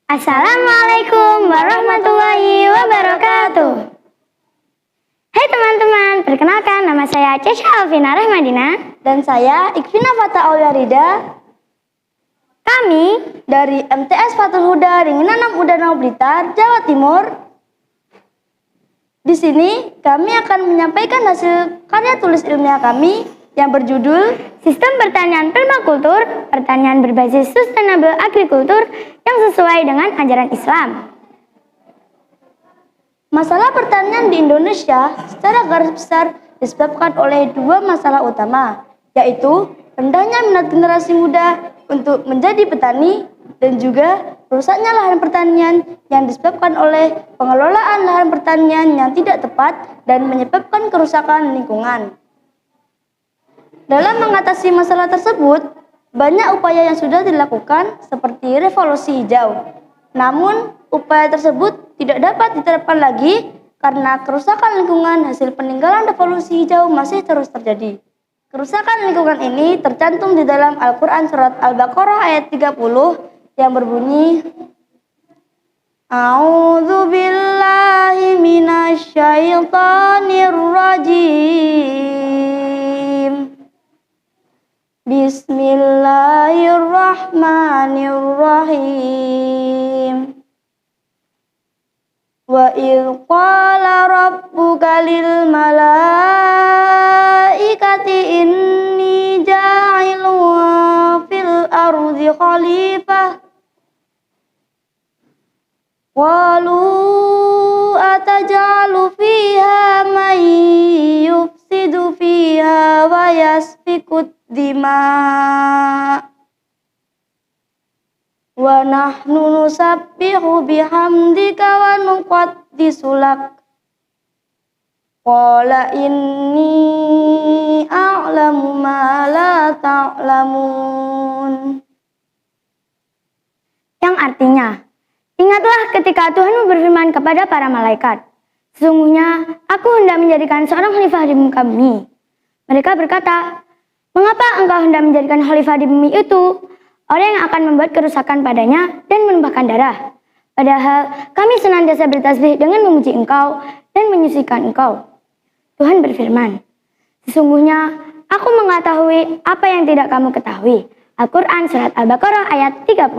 Assalamualaikum warahmatullahi wabarakatuh. Hai teman-teman, perkenalkan nama saya Cesha Alvina Rahmadina Dan saya Ikvina Fata Auliarida. Kami Dari MTS Fathul Huda Ringinan 6 Udanau Blitar, Jawa Timur. Di sini kami akan menyampaikan hasil karya tulis ilmiah kami yang berjudul Sistem Pertanian Permakultur, pertanian berbasis Sustainable Agriculture yang sesuai dengan ajaran Islam. Masalah pertanian di Indonesia secara garis besar disebabkan oleh dua masalah utama, yaitu rendahnya minat generasi muda untuk menjadi petani dan juga rusaknya lahan pertanian yang disebabkan oleh pengelolaan lahan pertanian yang tidak tepat dan menyebabkan kerusakan lingkungan. Dalam mengatasi masalah tersebut, banyak upaya yang sudah dilakukan seperti revolusi hijau. Namun, upaya tersebut tidak dapat diterapkan lagi karena kerusakan lingkungan hasil peninggalan revolusi hijau masih terus terjadi. Kerusakan lingkungan ini tercantum di dalam Al-Quran surat Al-Baqarah ayat 30 yang berbunyi, A'udzu billahi minasyaitonir rajim. Bismillahirrahmanirrahim. Wa idh qala rabbuka lil malaikati inni ja'ilun fil ardi khalifah. Qalu ataj'alu fiha man yufsidu fiha wa yasfikut dima wa nahnu nusabbihu bihamdika wa nuqaddisu lak. Qala inni a'lamu ma la ta'lamun. Yang artinya, ingatlah ketika Tuhanmu berfirman kepada para malaikat, sesungguhnya aku hendak menjadikan seorang khalifah di muka bumi. Mereka berkata, mengapa engkau hendak menjadikan khalifah di bumi itu? Orang yang akan membuat kerusakan padanya dan menumpahkan darah. Padahal kami senantiasa bertasbih dengan memuji engkau dan menyucikan engkau. Tuhan berfirman, sesungguhnya aku mengetahui apa yang tidak kamu ketahui. Al-Quran surat Al-Baqarah ayat 30.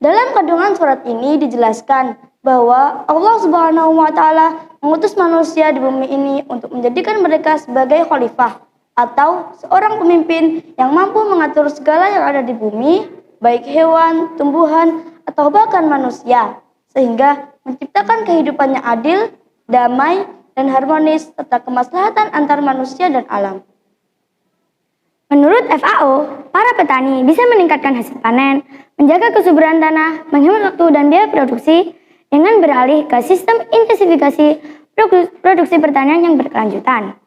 Dalam kandungan surat ini dijelaskan bahwa Allah Subhanahu wa Ta'ala mengutus manusia di bumi ini untuk menjadikan mereka sebagai khalifah atau seorang pemimpin yang mampu mengatur segala yang ada di bumi, baik hewan, tumbuhan, atau bahkan manusia, sehingga menciptakan kehidupan yang adil, damai, dan harmonis serta kemaslahatan antar manusia dan alam. Menurut FAO, para petani bisa meningkatkan hasil panen, menjaga kesuburan tanah, menghemat waktu dan biaya produksi dengan beralih ke sistem intensifikasi produksi pertanian yang berkelanjutan.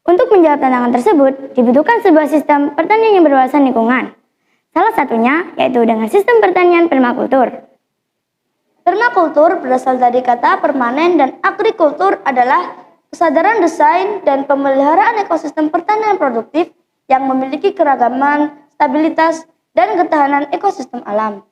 Untuk menjawab tantangan tersebut, dibutuhkan sebuah sistem pertanian yang berwawasan lingkungan. Salah satunya yaitu dengan sistem pertanian permakultur. Permakultur berasal dari kata permanen dan agrikultur adalah kesadaran desain dan pemeliharaan ekosistem pertanian produktif yang memiliki keragaman, stabilitas, dan ketahanan ekosistem alam.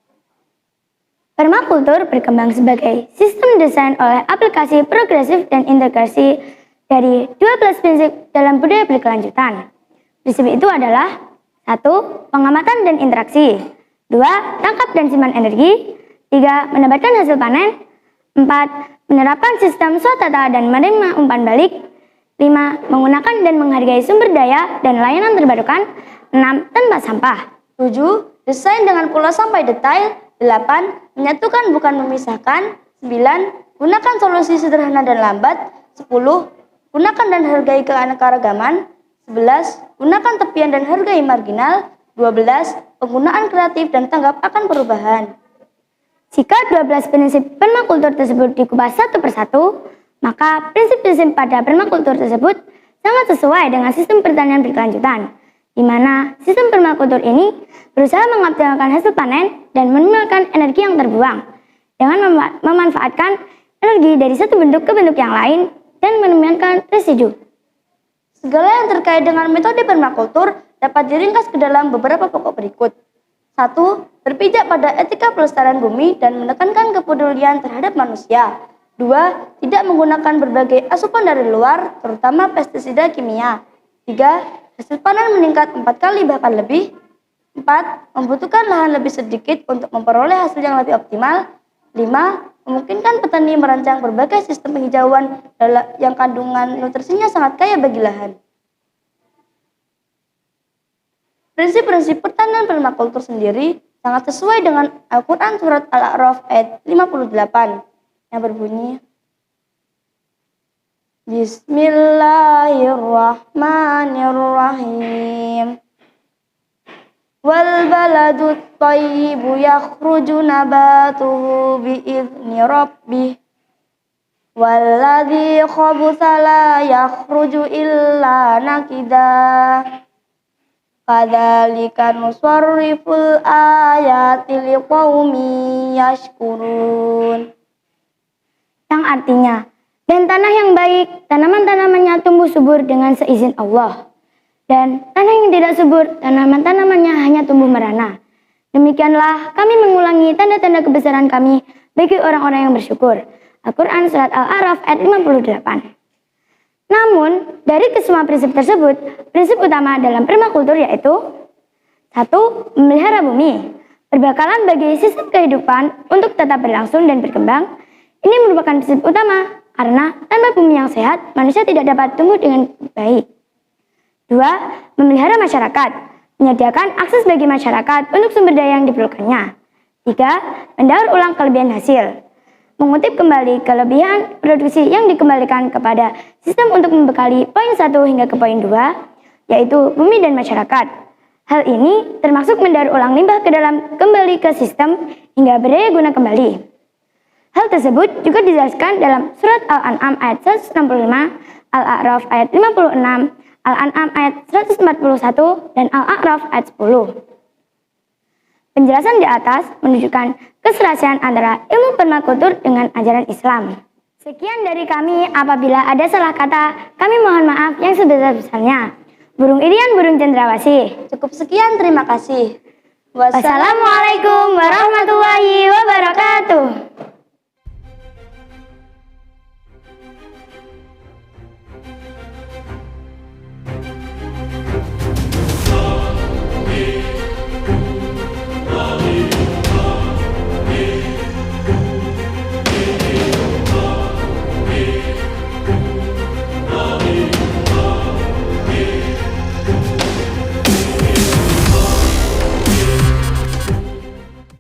Permakultur berkembang sebagai sistem desain oleh aplikasi progresif dan integrasi dari 12 prinsip dalam budaya berkelanjutan. Prinsip itu adalah 1. Pengamatan dan interaksi. 2. Tangkap dan simpan energi. 3. Mendapatkan hasil panen. 4. Menerapkan sistem swatata dan menerima umpan balik. 5. Menggunakan dan menghargai sumber daya dan layanan terbarukan. 6. Tanpa sampah. 7. Desain dengan pola sampai detail. 8. Menyatukan bukan memisahkan. 9. Gunakan solusi sederhana dan lambat. 10. Gunakan dan hargai keanekaragaman. 11. Gunakan tepian dan hargai marginal. 12. Penggunaan kreatif dan tanggap akan perubahan. Jika 12 prinsip permakultur tersebut dikupas satu persatu, maka prinsip-prinsip pada permakultur tersebut sangat sesuai dengan sistem pertanian berkelanjutan, di mana sistem permakultur ini berusaha mengoptimalkan hasil panen dan meminimalkan energi yang terbuang, dengan memanfaatkan energi dari satu bentuk ke bentuk yang lain dan menurunkan residu. Segala yang terkait dengan metode permakultur dapat diringkas ke dalam beberapa pokok berikut. 1. Berpijak pada etika pelestarian bumi dan menekankan kepedulian terhadap manusia. 2. Tidak menggunakan berbagai asupan dari luar, terutama pestisida kimia. 3. Hasil panen meningkat 4 kali bahkan lebih. 4. Membutuhkan lahan lebih sedikit untuk memperoleh hasil yang lebih optimal. 5. Memungkinkan petani merancang berbagai sistem penghijauan yang kandungan nutrisinya sangat kaya bagi lahan. Prinsip-prinsip pertanian permakultur sendiri sangat sesuai dengan Al-Quran Surat Al-A'raf ayat 58 yang berbunyi, Bismillahirrahmanirrahim. Wal baladut thayyibu yakhruju nabatuhu bi'izni rabbih. Walladzi khabutha la yakhruju illa nakida. Kadzalika nusarriful ayati liqaumin yashkurun. Yang artinya, dan tanah yang baik, tanaman-tanamannya tumbuh subur dengan seizin Allah. Dan tanah yang tidak subur, tanaman-tanamannya hanya tumbuh merana. Demikianlah kami mengulangi tanda-tanda kebesaran kami bagi orang-orang yang bersyukur. Al-Quran Surat Al-A'raf ayat 58. Namun, dari kesemua prinsip tersebut, prinsip utama dalam permakultur yaitu 1. Memelihara bumi, berbakalan bagi sistem kehidupan untuk tetap berlangsung dan berkembang. Ini merupakan prinsip utama, karena tanpa bumi yang sehat, manusia tidak dapat tumbuh dengan baik. 2. Memelihara masyarakat, menyediakan akses bagi masyarakat untuk sumber daya yang diperlukannya. 3. Mendaur ulang kelebihan hasil, mengutip kembali kelebihan produksi yang dikembalikan kepada sistem untuk membekali poin 1 hingga ke poin 2, yaitu bumi dan masyarakat. Hal ini termasuk mendaur ulang limbah ke dalam kembali ke sistem hingga berdaya guna kembali. Hal tersebut juga dijelaskan dalam Surat Al-An'am ayat 165, Al-A'raf ayat 56, Al-An'am ayat 141, dan Al-A'raf ayat 10. Penjelasan di atas menunjukkan keserasian antara ilmu permakultur dengan ajaran Islam. Sekian dari kami, apabila ada salah kata, kami mohon maaf yang sebesar-besarnya. Burung Irian, burung cendrawasih. Cukup sekian, terima kasih. Wassalamualaikum warahmatullahi wabarakatuh.